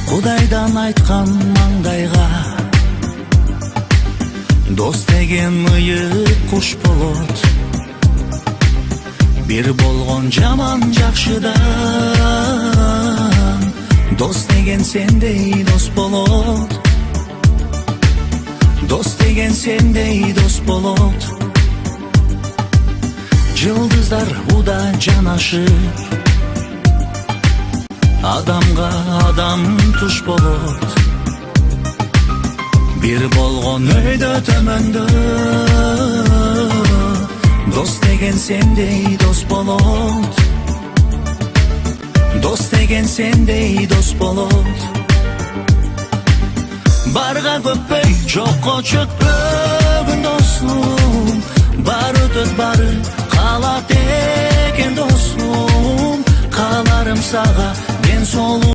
Кудайдан айткан маңдайга, дос деген ыйык куш болот. Бир болгон жаман жакшыдан, дос деген сендей дос болот. Дос деген сендей дос болот. Жылдыздар уда жанашыр, адамга адам туш болот. Бир болгон өйдө төмөндө, дос деген сендей дос болот. Дос деген сендей дос болот. Барга көппөй, жокко чөкпөгөн досум. Бар өтөт бары, калат экен досум. Каларым сага мен солу.